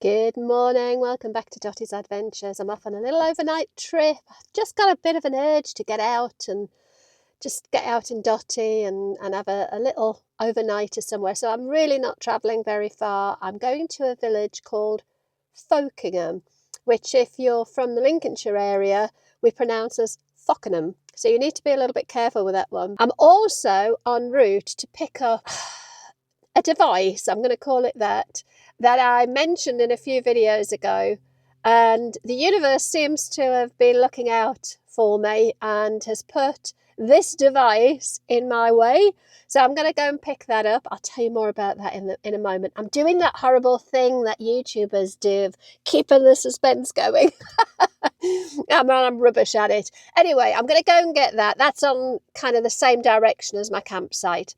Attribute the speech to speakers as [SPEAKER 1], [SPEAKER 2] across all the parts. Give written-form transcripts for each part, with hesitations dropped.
[SPEAKER 1] Good morning, welcome back to Dottie's Adventures. I'm off on a little overnight trip. I've just got a bit of an urge to get out and just get out in Dottie and have a little overnighter somewhere. So I'm really not travelling very far. I'm going to a village called Fokingham, which if you're from the Lincolnshire area, we pronounce as Fockenham. So you need to be a little bit careful with that one. I'm also en route to pick up a device, I'm going to call it that I mentioned in a few videos ago, and the universe seems to have been looking out for me and has put this device in my way. So I'm going to go and pick that up. I'll tell you more about that in a moment. I'm doing that horrible thing that YouTubers do of keeping the suspense going. I'm rubbish at it. Anyway, I'm going to go and get that. That's on kind of the same direction as my campsite.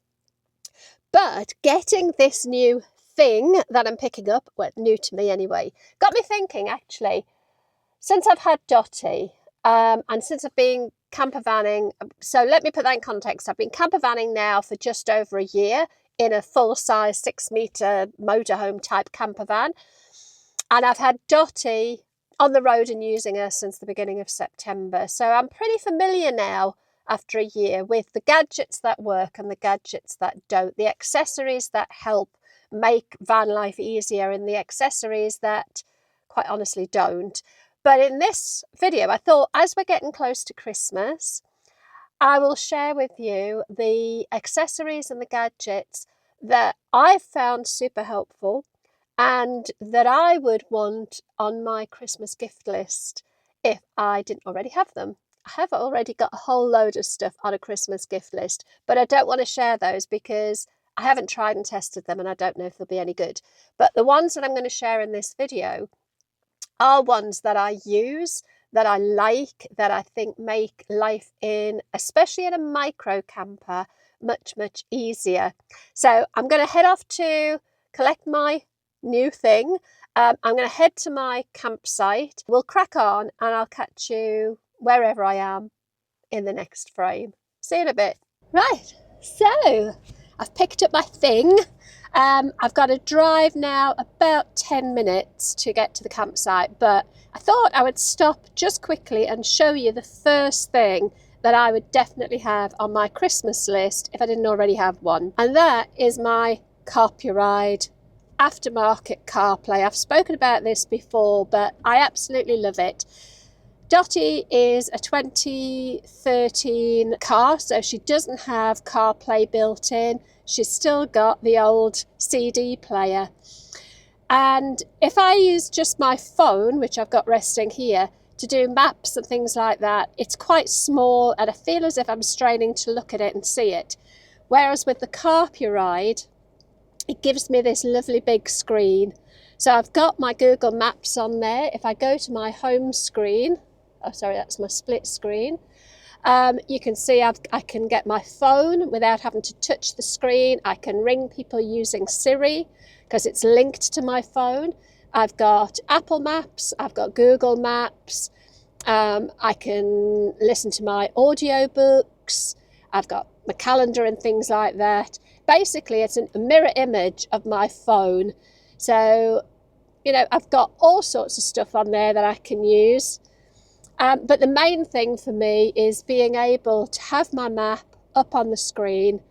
[SPEAKER 1] But getting this new thing that I'm picking up, well, new to me anyway, got me thinking actually, since I've had Dottie and since I've been campervanning, so let me put that in context. I've been campervanning now for just over a year in a full-size 6-metre motorhome type campervan. And I've had Dottie on the road and using her since the beginning of September. So I'm pretty familiar now after a year with the gadgets that work and the gadgets that don't, the accessories that help make van life easier and the accessories that quite honestly don't. But in this video, I thought as we're getting close to Christmas, I will share with you the accessories and the gadgets that I've found super helpful and that I would want on my Christmas gift list if I didn't already have them. I have already got a whole load of stuff on a Christmas gift list, but I don't want to share those because I haven't tried and tested them and I don't know if they'll be any good. But the ones that I'm going to share in this video are ones that I use, that I like, that I think make life especially in a micro camper, much, much easier. So I'm going to head off to collect my new thing. I'm going to head to my campsite. We'll crack on and I'll catch you wherever I am in the next frame. See you in a bit. Right, so I've picked up my thing. I've got to drive now about 10 minutes to get to the campsite, but I thought I would stop just quickly and show you the first thing that I would definitely have on my Christmas list if I didn't already have one. And that is my Carpuride Aftermarket CarPlay. I've spoken about this before, but I absolutely love it. Dottie is a 2013 car, so she doesn't have CarPlay built in. She's still got the old CD player. And if I use just my phone, which I've got resting here, to do maps and things like that, it's quite small and I feel as if I'm straining to look at it and see it. Whereas with the Carpuride, it gives me this lovely big screen. So I've got my Google Maps on there. If I go to my home screen, oh sorry, that's my split screen. You can see I can get my phone without having to touch the screen. I can ring people using Siri because it's linked to my phone. I've got Apple Maps, I've got Google Maps. I can listen to my audiobooks. I've got my calendar and things like that. Basically, it's a mirror image of my phone. So, you know, I've got all sorts of stuff on there that I can use. But the main thing for me is being able to have my map up on the screen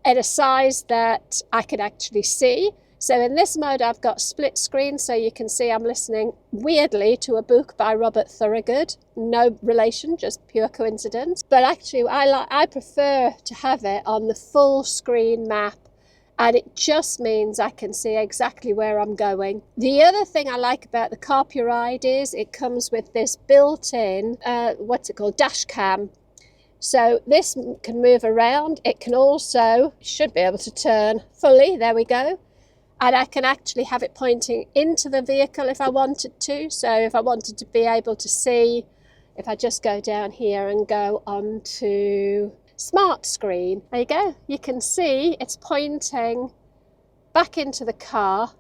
[SPEAKER 1] in a size that I can actually see. So in this mode, I've got split screen, so you can see I'm listening weirdly to a book by Robert Thorogood. No relation, just pure coincidence. But actually, I prefer to have it on the full screen map, and it just means I can see exactly where I'm going. The other thing I like about the Carpuride is it comes with this built-in, dash cam. So this can move around. It can also, should be able to turn fully, there we go. And I can actually have it pointing into the vehicle if I wanted to. So if I wanted to be able to see, if I just go down here and go on to smart screen, there you go. You can see it's pointing back into the car.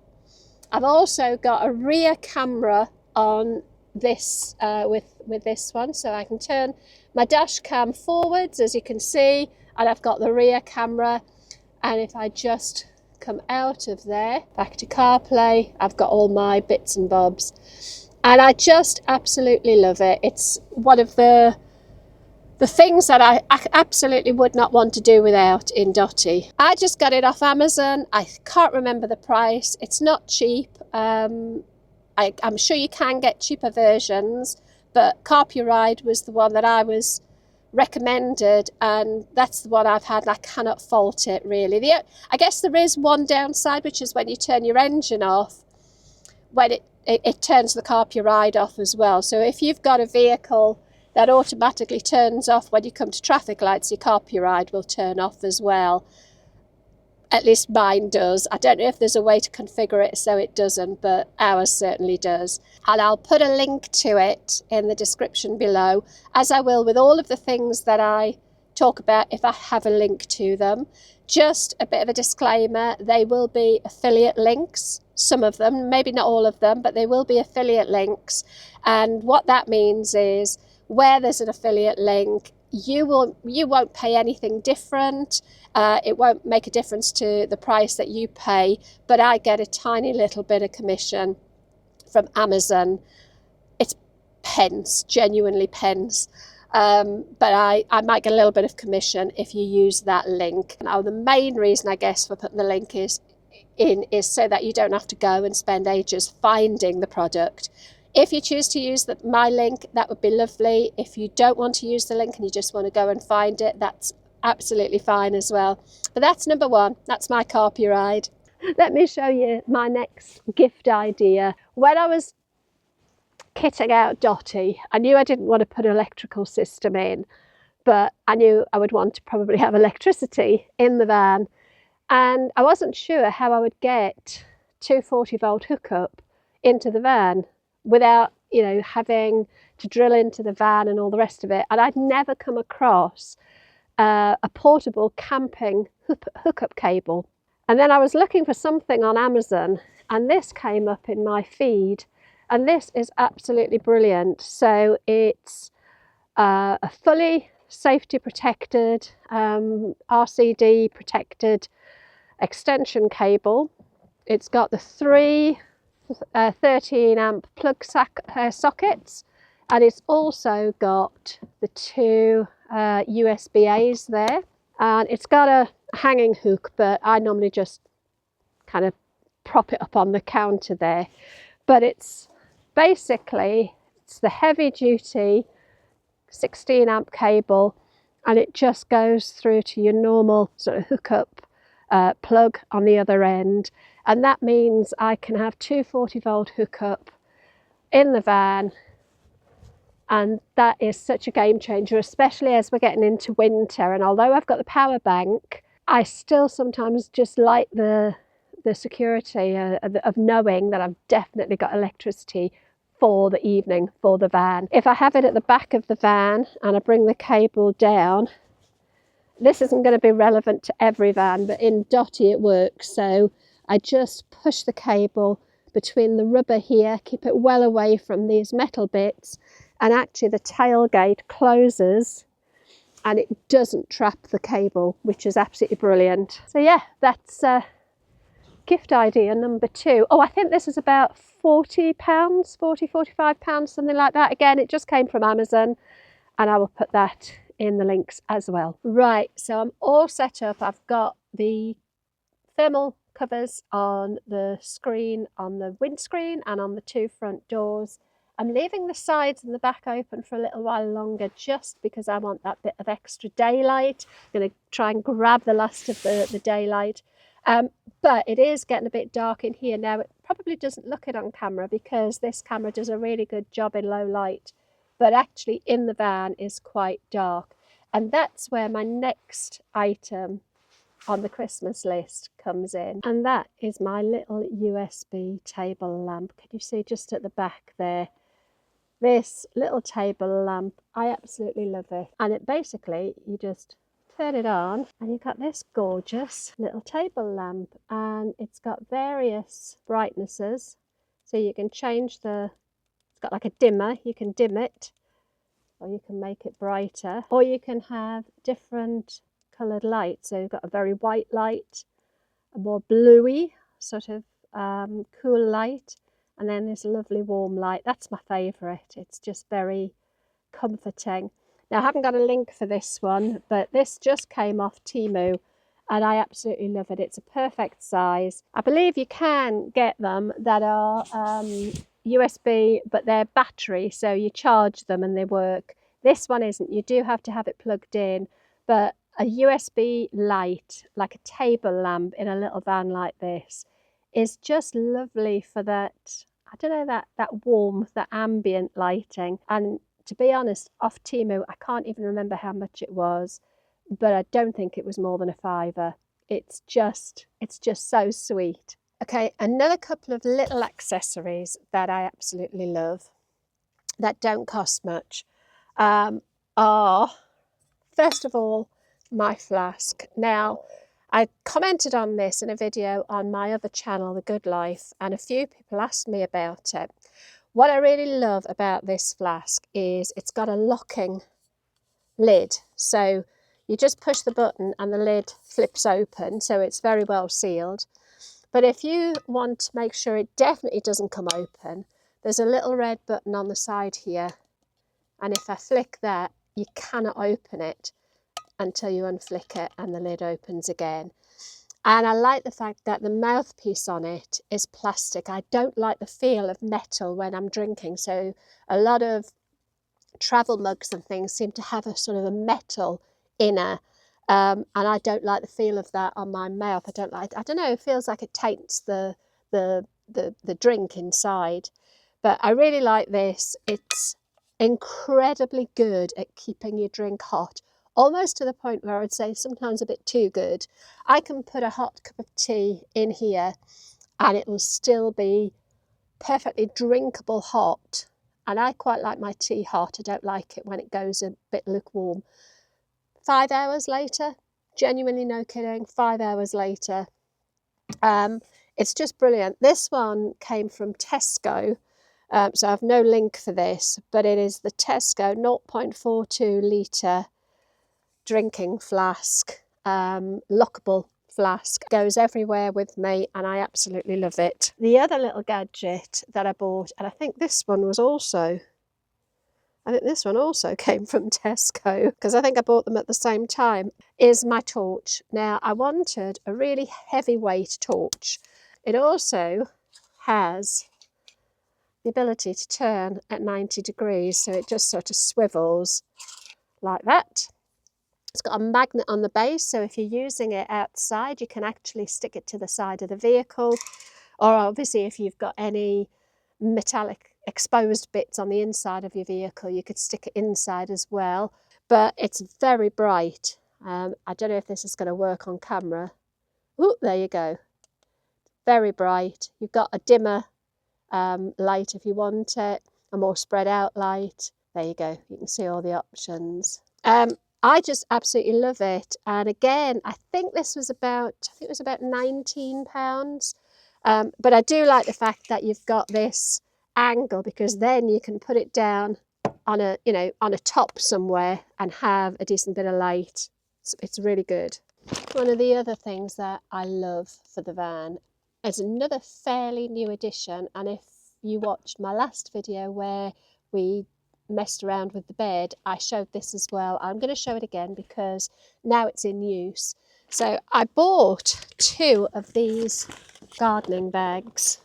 [SPEAKER 1] I've also got a rear camera on this with this one, so I can turn my dash cam forwards, as you can see, and I've got the rear camera. And if I just come out of there, back to CarPlay. I've got all my bits and bobs, and I just absolutely love it. It's one of the things that I absolutely would not want to do without in Dotty. I just got it off Amazon. I can't remember the price. It's not cheap. I'm sure you can get cheaper versions, but Carpuride was the one that I was recommended, and that's the one I've had, and I cannot fault it really. I guess there is one downside, which is when you turn your engine off, when it turns the Carpuride off as well. So if you've got a vehicle that automatically turns off when you come to traffic lights, your Carpuride will turn off as well. At least mine does. I don't know if there's a way to configure it so it doesn't, but ours certainly does. And I'll put a link to it in the description below, as I will with all of the things that I talk about if I have a link to them. Just a bit of a disclaimer, they will be affiliate links, some of them, maybe not all of them, but they will be affiliate links. And what that means is, where there's an affiliate link, you won't pay anything different. It won't make a difference to the price that you pay, but I get a tiny little bit of commission from Amazon. It's pence, genuinely pence. But I might get a little bit of commission if you use that link. Now, the main reason, I guess, for putting the link is so that you don't have to go and spend ages finding the product. If you choose to use my link, that would be lovely. If you don't want to use the link and you just want to go and find it, that's absolutely fine as well. But that's number one. That's my Carpuride. Let me show you my next gift idea. When I was kitting out Dotty, I knew I didn't want to put an electrical system in, but I knew I would want to probably have electricity in the van. And I wasn't sure how I would get 240-volt hookup into the van without, having to drill into the van and all the rest of it. And I'd never come across a portable camping hookup cable. And then I was looking for something on Amazon, and this came up in my feed, and this is absolutely brilliant. So it's a fully safety protected, RCD protected extension cable. It's got the three 13 amp plug sockets, and it's also got the two USB-A's there, and it's got a hanging hook, but I normally just kind of prop it up on the counter there. But it's basically, it's the heavy duty 16 amp cable, and it just goes through to your normal sort of hookup plug on the other end. And that means I can have 240-volt hookup in the van, and that is such a game changer, especially as we're getting into winter. And although I've got the power bank, I still sometimes just like the security of knowing that I've definitely got electricity for the evening for the van. If I have it at the back of the van and I bring the cable down, this isn't going to be relevant to every van, but in Dotty it works. So I just push the cable between the rubber here, keep it well away from these metal bits, and actually the tailgate closes and it doesn't trap the cable, which is absolutely brilliant. So yeah, that's gift idea number two. Oh, I think this is about £40, £45, something like that. Again, it just came from Amazon, and I will put that in the links as well. Right, so I'm all set up. I've got the thermal covers on the screen, on the windscreen, and on the two front doors. I'm leaving the sides and the back open for a little while longer, just because I want that bit of extra daylight. I'm going to try and grab the last of the daylight. But it is getting a bit dark in here now. It probably doesn't look it on camera because this camera does a really good job in low light, but actually in the van is quite dark. And that's where my next item on the Christmas list comes in, and that is my little USB table lamp. Can you see just at the back there? This little table lamp, I absolutely love it. And it basically, you just turn it on and you've got this gorgeous little table lamp, and it's got various brightnesses, so you can change it's got like a dimmer, you can dim it, or you can make it brighter, or you can have different coloured lights. So you've got a very white light, a more bluey sort of cool light, and then this lovely warm light. That's my favourite. It's just very comforting. Now, I haven't got a link for this one, but this just came off Temu and I absolutely love it. It's a perfect size. I believe you can get them that are USB, but they're battery, so you charge them and they work. This one isn't. You do have to have it plugged in, but a USB light, like a table lamp in a little van like this, is just lovely for that, I don't know, that warmth, that ambient lighting. And to be honest, off Temu, I can't even remember how much it was, but I don't think it was more than a £5. It's just so sweet. Okay, another couple of little accessories that I absolutely love that don't cost much are, first of all, my flask. Now, I commented on this in a video on my other channel, The Good Life, and a few people asked me about it. What I really love about this flask is it's got a locking lid. So you just push the button and the lid flips open, so it's very well sealed. But if you want to make sure it definitely doesn't come open, there's a little red button on the side here. And if I flick that, you cannot open it until you unflick it and the lid opens again. And I like the fact that the mouthpiece on it is plastic. I don't like the feel of metal when I'm drinking. So a lot of travel mugs and things seem to have a sort of a metal inner. And I don't like the feel of that on my mouth. I don't know, it feels like it taints the drink inside. But I really like this. It's incredibly good at keeping your drink hot, almost to the point where I would say sometimes a bit too good. I can put a hot cup of tea in here and it will still be perfectly drinkable hot. And I quite like my tea hot. I don't like it when it goes a bit lukewarm. 5 hours later, genuinely no kidding, 5 hours later, it's just brilliant. This one came from Tesco. So I have no link for this, but it is the Tesco 0.42 litre drinking flask, lockable flask. Goes everywhere with me and I absolutely love it. The other little gadget that I bought, and I think this one also came from Tesco, because I think I bought them at the same time, is my torch. Now, I wanted a really heavyweight torch. It also has the ability to turn at 90 degrees, so it just sort of swivels like that. It's got a magnet on the base, so if you're using it outside, you can actually stick it to the side of the vehicle, or obviously if you've got any metallic exposed bits on the inside of your vehicle, you could stick it inside as well. But it's very bright. I don't know if this is going to work on camera. Oh, there you go. Very bright. You've got a dimmer light if you want it, a more spread out light. There you go, you can see all the options. I just absolutely love it. And again, I think this was about, £19. But I do like the fact that you've got this angle, because then you can put it down on a, on a top somewhere and have a decent bit of light. It's really good. One of the other things that I love for the van is another fairly new addition, and if you watched my last video where we messed around with the bed, I showed this as well. I'm going to show it again because now it's in use. So I bought 2 of these gardening bags,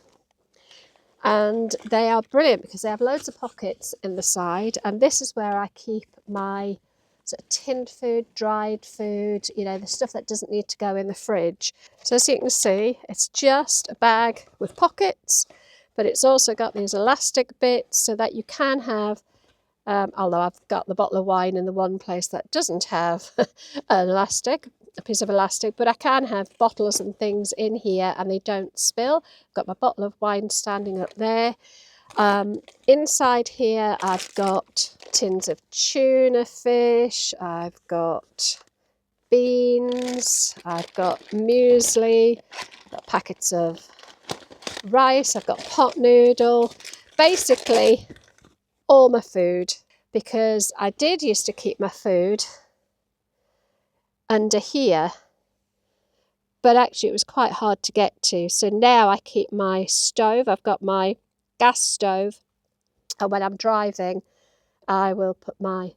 [SPEAKER 1] and they are brilliant because they have loads of pockets in the side, and this is where I keep my sort of tinned food, dried food, the stuff that doesn't need to go in the fridge. So as you can see, it's just a bag with pockets, but it's also got these elastic bits so that you can have, although I've got the bottle of wine in the one place that doesn't have a piece of elastic, but I can have bottles and things in here and they don't spill. I've got my bottle of wine standing up there. Inside here I've got tins of tuna fish, I've got beans, I've got muesli, I've got packets of rice, I've got pot noodle, basically all my food, because I did used to keep my food under here, but actually it was quite hard to get to. So now I keep my stove, I've got my gas stove, and when I'm driving I will put my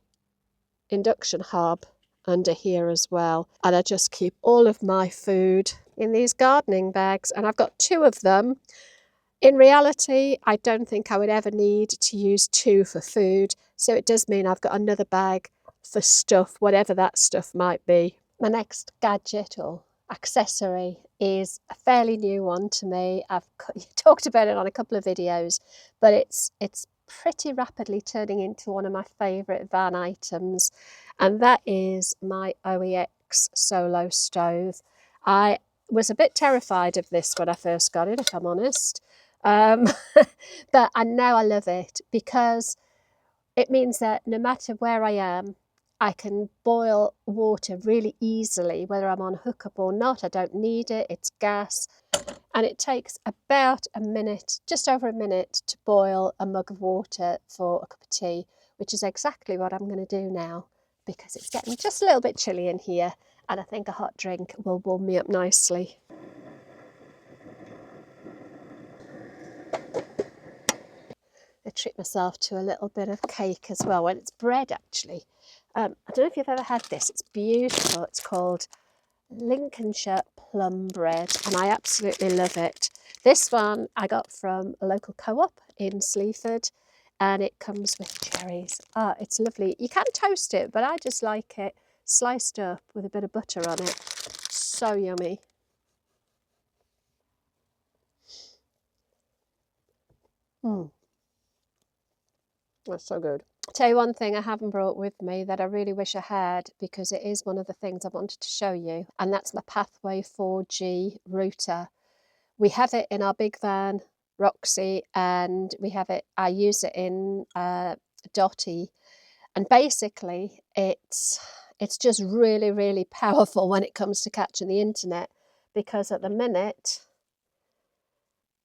[SPEAKER 1] induction hob under here as well, and I just keep all of my food in these gardening bags, and I've got 2 of them. In reality, I don't think I would ever need to use 2 for food, so it does mean I've got another bag for stuff, whatever that stuff might be. My next gadget or accessory is a fairly new one to me. I've talked about it on a couple of videos, but it's pretty rapidly turning into one of my favourite van items, and that is my OEX solo stove. I was a bit terrified of this when I first got it, if I'm honest, but now I love it because it means that no matter where I am, I can boil water really easily, whether I'm on hookup or not. I don't need it, it's gas. And it takes about a minute, just over a minute, to boil a mug of water for a cup of tea, which is exactly what I'm going to do now because it's getting just a little bit chilly in here, and I think a hot drink will warm me up nicely. I treat myself to a little bit of cake as well. Well, it's bread actually. I don't know if you've ever had this. It's beautiful. It's called Lincolnshire plum bread, and I absolutely love it. This one I got from a local co-op in Sleaford, and it comes with cherries. Ah, it's lovely. You can toast it, but I just like it sliced up with a bit of butter on it. So yummy. That's so good. I'll tell you one thing I haven't brought with me that I really wish I had, because it is one of the things I wanted to show you, and that's my Pathway 4G router. We have it in our big van, Roxy, and we have it, I use it in Dotty, and basically it's just really, really powerful when it comes to catching the internet, because at the minute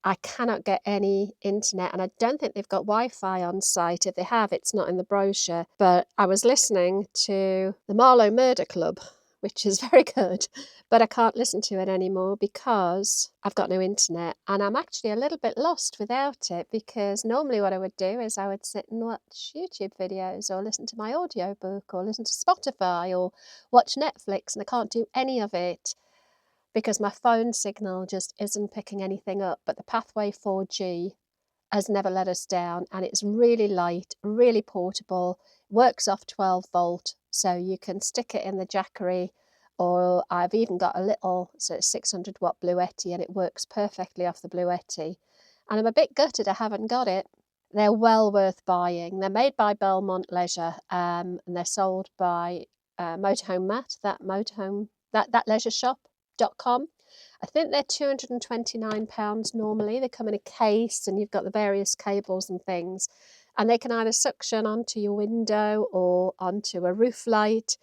[SPEAKER 1] I cannot get any internet, and I don't think they've got Wi-Fi on site. If they have, it's not in the brochure. But I was listening to the Marlow Murder Club, which is very good, but I can't listen to it anymore because I've got no internet, and I'm actually a little bit lost without it, because normally what I would do is I would sit and watch YouTube videos or listen to my audiobook or listen to Spotify or watch Netflix, and I can't do any of it because my phone signal just isn't picking anything up. But the Pathway 4G has never let us down, and it's really light, really portable, works off 12 volt, so you can stick it in the Jackery, or I've even got a little, so it's 600 watt Bluetti, and it works perfectly off the Bluetti. And I'm a bit gutted I haven't got it. They're well worth buying. They're made by Belmont Leisure, and they're sold by Motorhome Matt, that leisure shop.com. I think they're £229 normally. They come in a case, and you've got the various cables and things, and they can either suction onto your window or onto a roof light.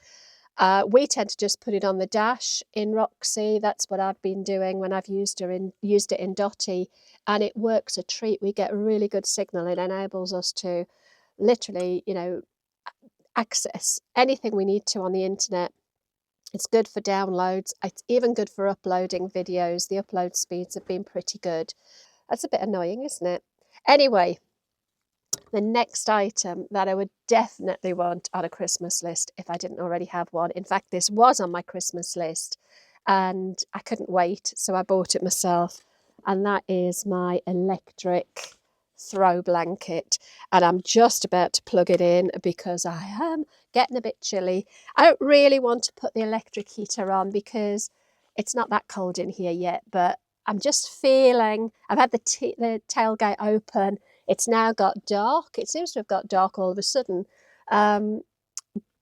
[SPEAKER 1] We tend to just put it on the dash in Roxy. That's what I've been doing when I've used it in Dotty, and it works a treat. We get a really good signal. It enables us to literally, access anything we need to on the internet. It's good for downloads. It's even good for uploading videos. The upload speeds have been pretty good. That's a bit annoying, isn't it? Anyway, the next item that I would definitely want on a Christmas list, if I didn't already have one. In fact, this was on my Christmas list and I couldn't wait, so I bought it myself. And that is my electric throw blanket, and I'm just about to plug it in because I am getting a bit chilly. I don't really want to put the electric heater on because it's not that cold in here yet, but I'm just feeling, I've had the tailgate open, it's now got dark. It seems to have got dark all of a sudden,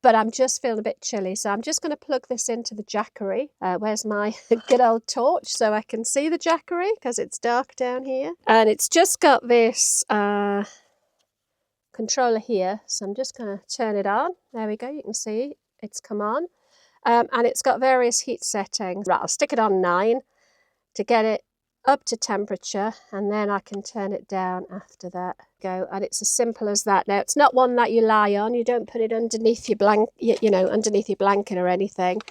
[SPEAKER 1] but I'm just feeling a bit chilly, so I'm just going to plug this into the Jackery. Where's my good old torch so I can see the Jackery, because it's dark down here. And it's just got this controller here, so I'm just going to turn it on. There we go, you can see it's come on. And it's got various heat settings. Right, I'll stick it on 9 to get it up to temperature, and then I can turn it down after that. Go, and it's as simple as that. Now, it's not one that you lie on. You don't put it underneath your underneath your blanket or anything.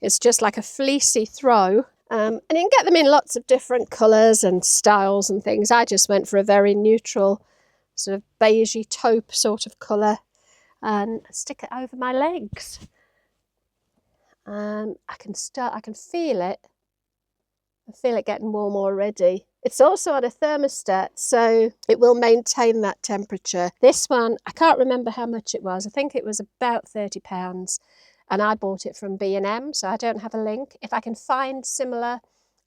[SPEAKER 1] It's just like a fleecy throw, And you can get them in lots of different colours and styles and things. I just went for a very neutral sort of beigey taupe sort of colour and stick it over my legs. And I can feel it. I feel it getting warm already. It's also on a thermostat, so it will maintain that temperature. This one, I can't remember how much it was. I think it was about £30, and I bought it from B&M, so I don't have a link. If I can find similar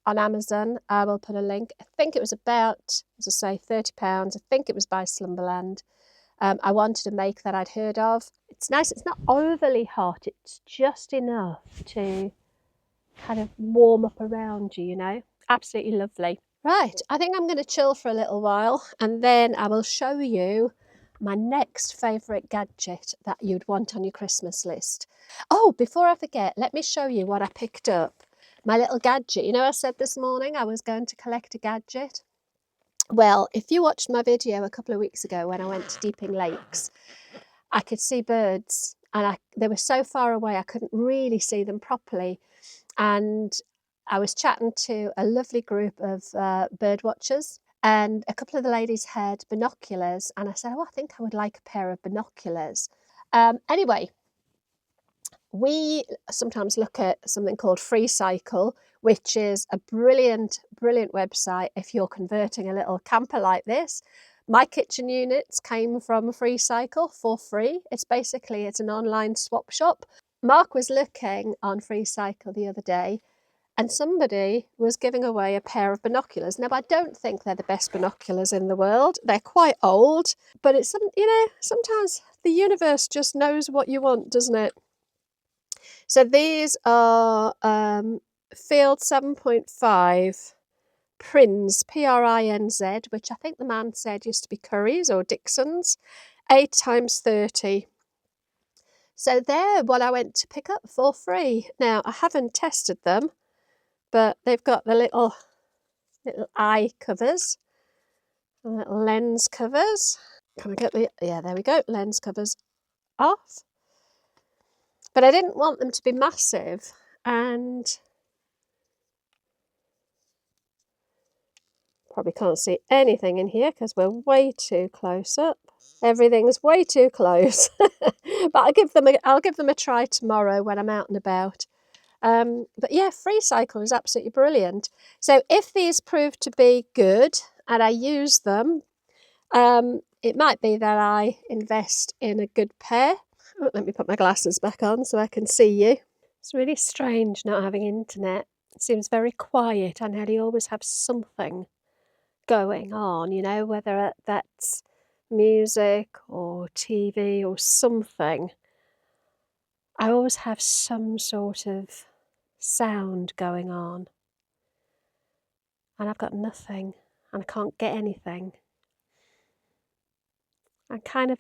[SPEAKER 1] on Amazon, I will put a link. I think it was about, as I say, £30. I think it was by Slumberland. I wanted a make that I'd heard of. It's nice. It's not overly hot. It's just enough to kind of warm up around you, you know. Absolutely lovely. Right, I think I'm going to chill for a little while, and then I will show you my next favourite gadget that you'd want on your Christmas list. Oh, before I forget, let me show you what I picked up. My little gadget. You know, I said this morning I was going to collect a gadget. Well, if you watched my video a couple of weeks ago when I went to Deeping Lakes, I could see birds, and they were so far away I couldn't really see them properly. And I was chatting to a lovely group of bird watchers, and a couple of the ladies had binoculars, and I said, oh, I think I would like a pair of binoculars. Anyway, we sometimes look at something called FreeCycle, which is a brilliant website if you're converting a little camper like this. My kitchen units came from FreeCycle for free. It's an online swap shop. Mark was looking on FreeCycle the other day, and somebody was giving away a pair of binoculars. Now, I don't think they're the best binoculars in the world. They're quite old, but it's, you know, sometimes the universe just knows what you want, doesn't it? So these are Field 7.5 Prinz, P-R-I-N-Z, which I think the man said used to be Curry's or Dixon's, 8x30. So they're what I went to pick up for free. Now, I haven't tested them, but they've got the little eye covers, little lens covers. Can I get yeah, there we go, lens covers off. But I didn't want them to be massive, and probably can't see anything in here because we're way too close up. Everything's way too close. But I'll give them a try tomorrow when I'm out and about. But yeah, FreeCycle is absolutely brilliant. So if these prove to be good and I use them, it might be that I invest in a good pair. Oh, let me put my glasses back on so I can see you. It's really strange not having internet. It seems very quiet. I nearly always have something going on, you know, whether that's music or TV or something. I always have some sort of sound going on, and I've got nothing, and I can't get anything. I kind of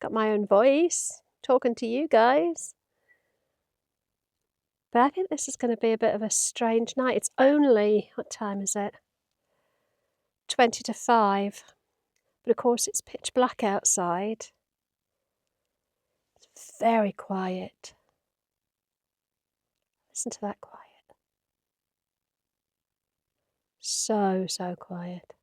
[SPEAKER 1] got my own voice talking to you guys, but I think this is going to be a bit of a strange night. It's only, what time is it? 20 to 5, but of course it's pitch black outside. It's very quiet. Listen to that quiet. So quiet.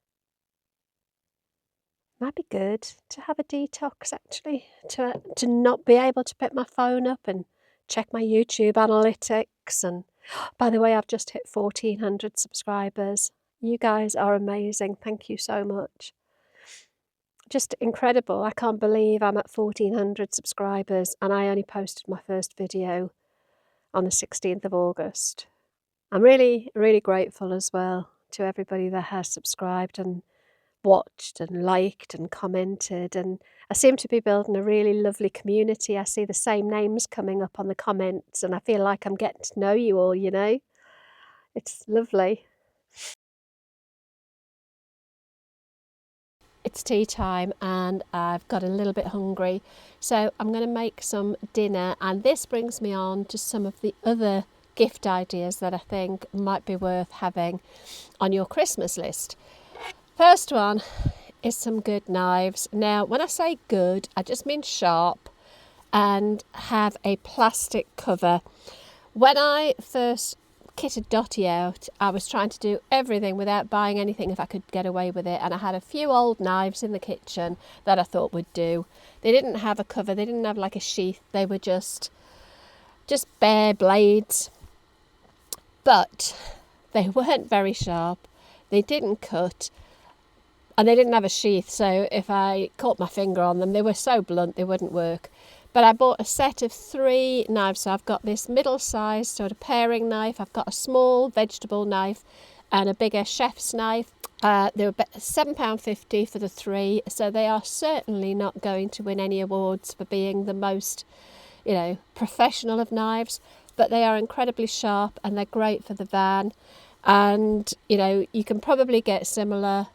[SPEAKER 1] Might be good to have a detox, actually, to not be able to pick my phone up and check my YouTube analytics. And by the way, I've just hit 1,400 subscribers. You guys are amazing. Thank you so much. Just incredible. I can't believe I'm at 1,400 subscribers, and I only posted my first video on the 16th of August. I'm really grateful as well to everybody that has subscribed and watched and liked and commented, and I seem to be building a really lovely community. I see the same names coming up on the comments, and I feel like I'm getting to know you all, you know. It's lovely. It's tea time and I've got a little bit hungry, so I'm going to make some dinner, and this brings me on to some of the other gift ideas that I think might be worth having on your Christmas list. First one is some good knives. Now, when I say good, I just mean sharp and have a plastic cover. When I first kitted Dotty out, I was trying to do everything without buying anything if I could get away with it, and I had a few old knives in the kitchen that I thought would do. They didn't have a cover, they didn't have like a sheath, they were just bare blades, but they weren't very sharp, they didn't cut, and they didn't have a sheath, so if I caught my finger on them, they were so blunt they wouldn't work. But I bought a set of 3 knives, so I've got this middle-sized sort of paring knife, I've got a small vegetable knife and a bigger chef's knife. They were £7.50 for the 3, so they are certainly not going to win any awards for being the most, professional of knives, but they are incredibly sharp and they're great for the van. And, you can probably get similar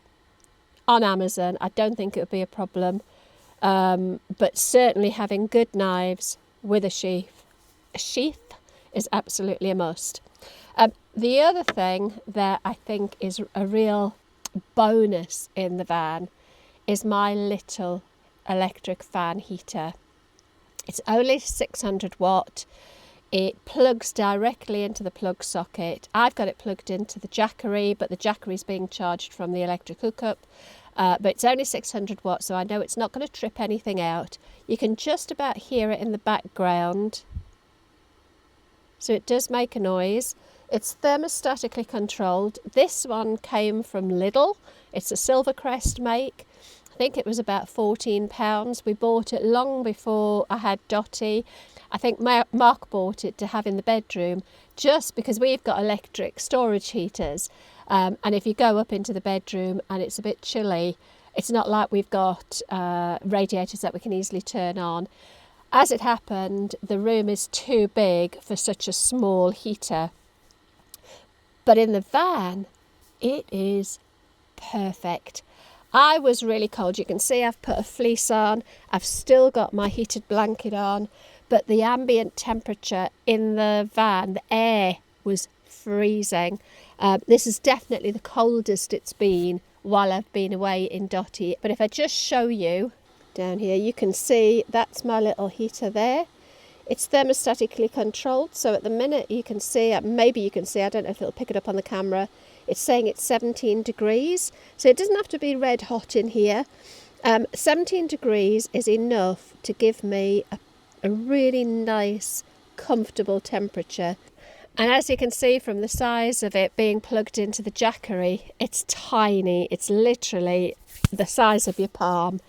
[SPEAKER 1] on Amazon. I don't think it would be a problem. But certainly having good knives with a sheath is absolutely a must. The other thing that I think is a real bonus in the van is my little electric fan heater. It's only 600 watt. It plugs directly into the plug socket. I've got it plugged into the Jackery, but the Jackery is being charged from the electric hookup. But it's only 600 watts, so I know it's not going to trip anything out. You can just about hear it in the background. So it does make a noise. It's thermostatically controlled. This one came from Lidl. It's a Silvercrest make. I think it was about £14. We bought it long before I had Dotty. I think Mark bought it to have in the bedroom just because we've got electric storage heaters. And if you go up into the bedroom and it's a bit chilly, it's not like we've got radiators that we can easily turn on. As it happened, the room is too big for such a small heater. But in the van, it is perfect. I was really cold. You can see I've put a fleece on. I've still got my heated blanket on. But the ambient temperature in the van, the air was freezing. This is definitely the coldest it's been while I've been away in Dotty. But if I just show you down here, you can see that's my little heater there. It's thermostatically controlled, so at the minute you can see, maybe you can see, I don't know if it'll pick it up on the camera, it's saying it's 17 degrees, so it doesn't have to be red hot in here. 17 degrees is enough to give me a really nice, comfortable temperature. And as you can see from the size of it being plugged into the Jackery, it's tiny. It's literally the size of your palm.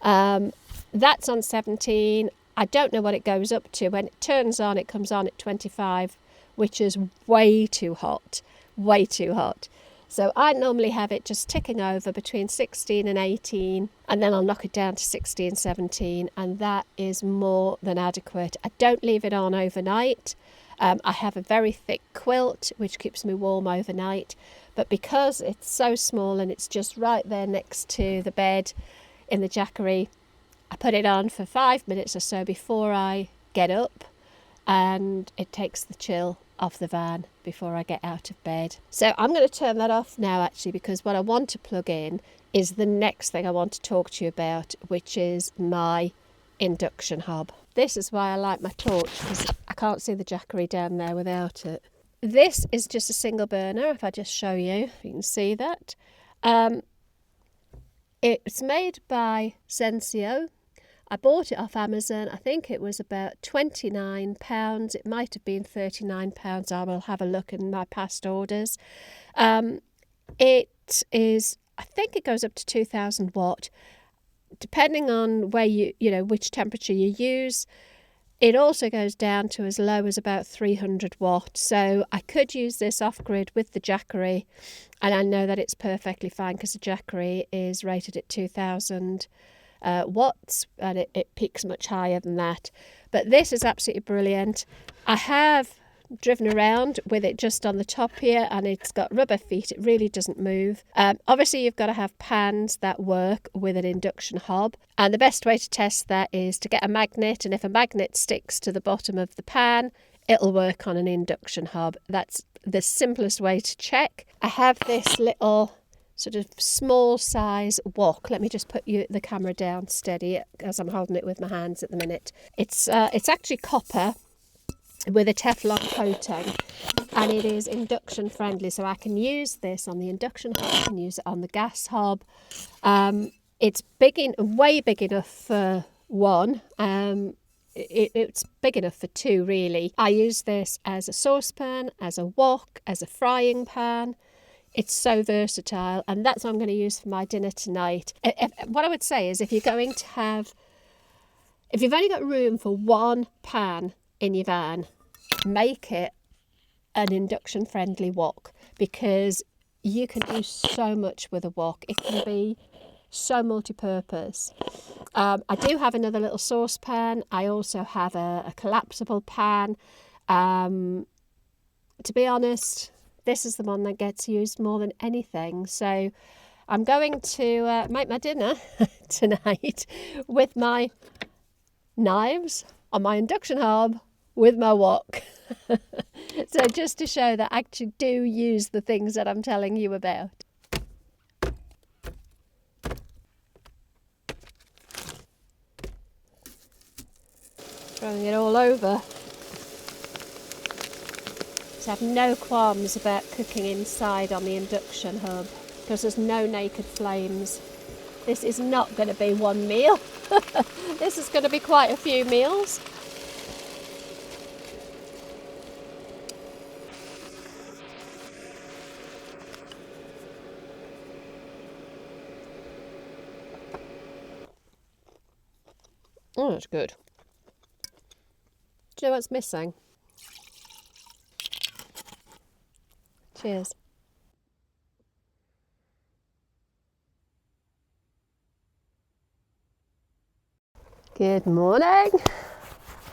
[SPEAKER 1] That's on 17. I don't know what it goes up to. When it turns on, it comes on at 25, which is way too hot. Way too hot. So I normally have it just ticking over between 16 and 18, and then I'll knock it down to 16, 17, and that is more than adequate. I don't leave it on overnight. I have a very thick quilt, which keeps me warm overnight. But because it's so small and it's just right there next to the bed in the Jackery, I put it on for 5 minutes or so before I get up, and it takes the chill off the van before I get out of bed. So I'm going to turn that off now, actually, because what I want to plug in is the next thing I want to talk to you about, which is my induction hob. This is why I like my torch, because I can't see the Jackery down there without it. This is just a single burner. If I just show you, you can see that. It's made by Sensio. I bought it off Amazon. I think it was about £29. It might have been £39. I will have a look in my past orders. It is, I think it goes up to 2000 watt. Depending on where which temperature you use, it also goes down to as low as about 300 watt. So I could use this off-grid with the Jackery, and I know that it's perfectly fine because the Jackery is rated at 2000 watts, and it peaks much higher than that. But this is absolutely brilliant. I have driven around with it just on the top here, and it's got rubber feet. It really doesn't move. Obviously you've got to have pans that work with an induction hob, and the best way to test that is to get a magnet, and if a magnet sticks to the bottom of the pan, it'll work on an induction hob. That's the simplest way to check. I have this little sort of small size wok. Let me just put the camera down steady as I'm holding it with my hands at the minute. It's actually copper. with a Teflon coating, and it is induction friendly, so I can use this on the induction hob, I can use it on the gas hob. It's way big enough for one. It's big enough for two, really. I use this as a saucepan, as a wok, as a frying pan. It's so versatile, and that's what I'm going to use for my dinner tonight. What I would say is, if you've only got room for one pan in your van, make it an induction friendly wok, because you can do so much with a wok. It can be so multi-purpose. I do have another little saucepan. I also have a collapsible pan. To be honest, this is the one that gets used more than anything. So I'm going to make my dinner tonight with my knives on my induction hob with my wok. So just to show that I actually do use the things that I'm telling you about. Throwing it all over. So I have no qualms about cooking inside on the induction hob, because there's no naked flames. This is not going to be one meal. This is going to be quite a few meals. Oh, that's good. Do you know what's missing? Cheers. Good morning.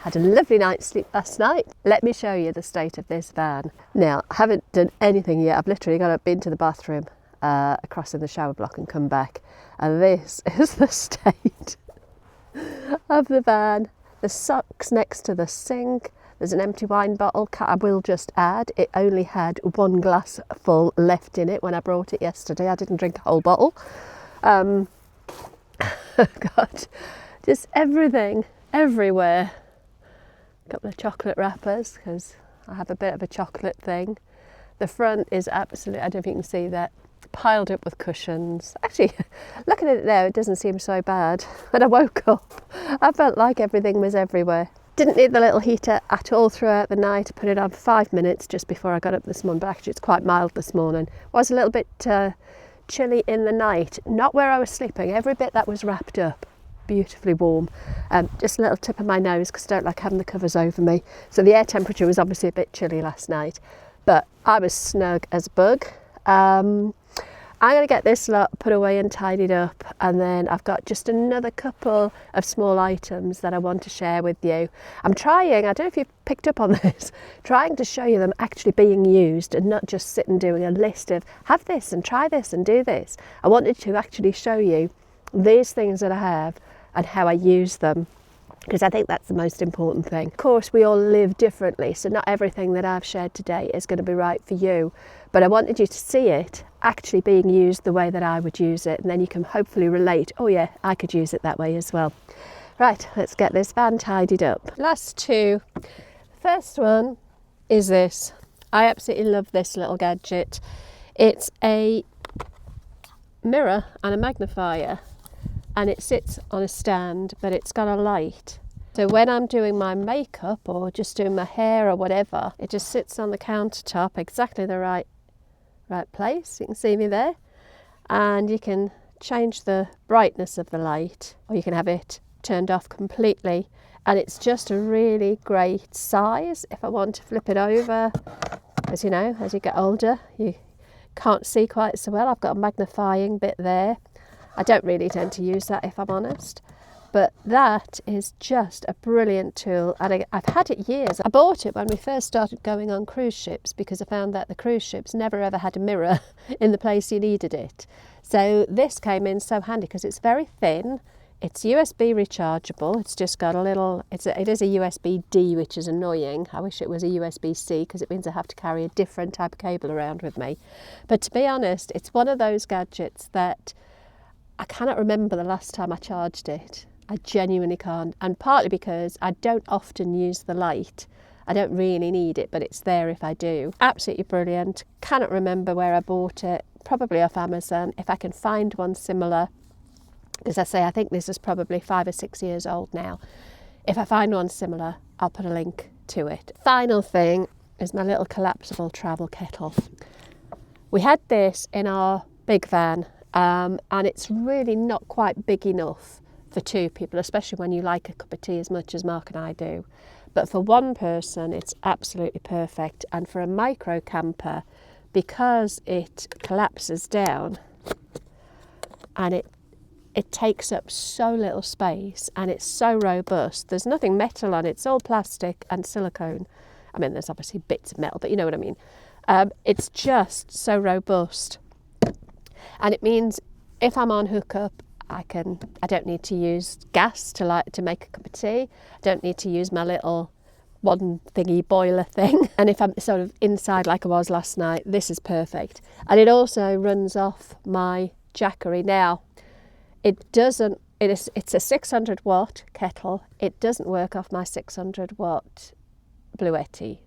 [SPEAKER 1] Had a lovely night's sleep last night. Let me show you the state of this van. Now, I haven't done anything yet. I've literally been to the bathroom, across in the shower block and come back. And this is the state of the van. The socks next to the sink. There's an empty wine bottle. I will just add, it only had one glass full left in it when I brought it yesterday. I didn't drink a whole bottle. God, just everything, everywhere. A couple of chocolate wrappers, because I have a bit of a chocolate thing. The front is absolutely, I don't know if you can see that, piled up with cushions. Actually, looking at it now, it doesn't seem so bad. When I woke up, I felt like everything was everywhere. Didn't need the little heater at all throughout the night. I put it on for 5 minutes just before I got up this morning, but actually it's quite mild this morning. Was a little bit chilly in the night, not where I was sleeping. Every bit that was wrapped up, beautifully warm. Just a little tip of my nose, because I don't like having the covers over me. So the air temperature was obviously a bit chilly last night, but I was snug as a bug. I'm going to get this lot put away and tidied up, and then I've got just another couple of small items that I want to share with you. I'm trying, I don't know if you've picked up on this, trying to show you them actually being used and not just sitting doing a list of have this and try this and do this. I wanted to actually show you these things that I have and how I use them, because I think that's the most important thing. Of course, we all live differently, so not everything that I've shared today is going to be right for you, but I wanted you to see it actually being used the way that I would use it, and then you can hopefully relate, oh yeah, I could use it that way as well. Right, let's get this van tidied up. Last two. First one is this. I absolutely love this little gadget. It's a mirror and a magnifier, and it sits on a stand, but it's got a light. So when I'm doing my makeup or just doing my hair or whatever, it just sits on the countertop, exactly the right place. You can see me there, and you can change the brightness of the light, or you can have it turned off completely, and it's just a really great size if I want to flip it over. As you know, as you get older, you can't see quite so well. I've got a magnifying bit there. I don't really tend to use that, if I'm honest, but that is just a brilliant tool, and I've had it years. I bought it when we first started going on cruise ships, because I found that the cruise ships never ever had a mirror in the place you needed it. So this came in so handy, because it's very thin, it's USB rechargeable, it's just got a little, it is a USB-D, which is annoying. I wish it was a USB-C, because it means I have to carry a different type of cable around with me. But to be honest, it's one of those gadgets that I cannot remember the last time I charged it. I genuinely can't, and partly because I don't often use the light. I don't really need it, but it's there if I do. Absolutely brilliant. Cannot remember where I bought it, probably off Amazon. If I can find one similar, because I say I think this is probably 5 or 6 years old now. If I find one similar, I'll put a link to it. Final thing is my little collapsible travel kettle. We had this in our big van, and it's really not quite big enough for 2 people, especially when you like a cup of tea as much as Mark and I do. But for 1 person, it's absolutely perfect. And for a micro camper, because it collapses down and it takes up so little space and it's so robust. There's nothing metal on it. It's all plastic and silicone. I mean, there's obviously bits of metal, but you know what I mean. It's just so robust. And it means if I'm on hookup, I don't need to use gas to make a cup of tea. I don't need to use my little one thingy boiler thing. And if I'm sort of inside like I was last night, this is perfect. And it also runs off my Jackery. Now, it's a 600 watt kettle. It doesn't work off my 600 watt Bluetti,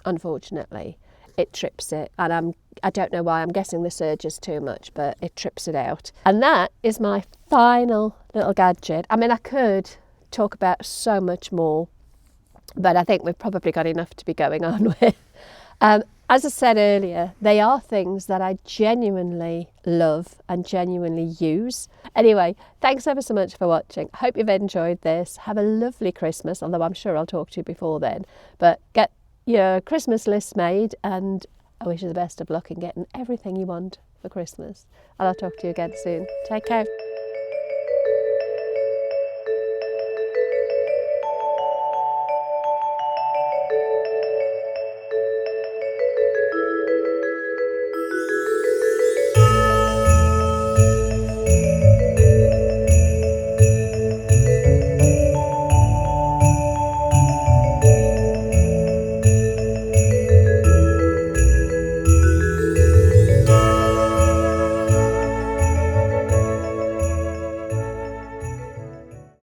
[SPEAKER 1] unfortunately. It trips it, and I don't know why. I'm guessing the surge is too much, but it trips it out. And that is my final little gadget. I mean, I could talk about so much more, but I think we've probably got enough to be going on with. As I said earlier, they are things that I genuinely love and genuinely use. Anyway, thanks ever so much for watching. I hope you've enjoyed this. Have a lovely Christmas, although I'm sure I'll talk to you before then. But get your Christmas list made, and I wish you the best of luck in getting everything you want for Christmas. And I'll talk to you again soon. Take care.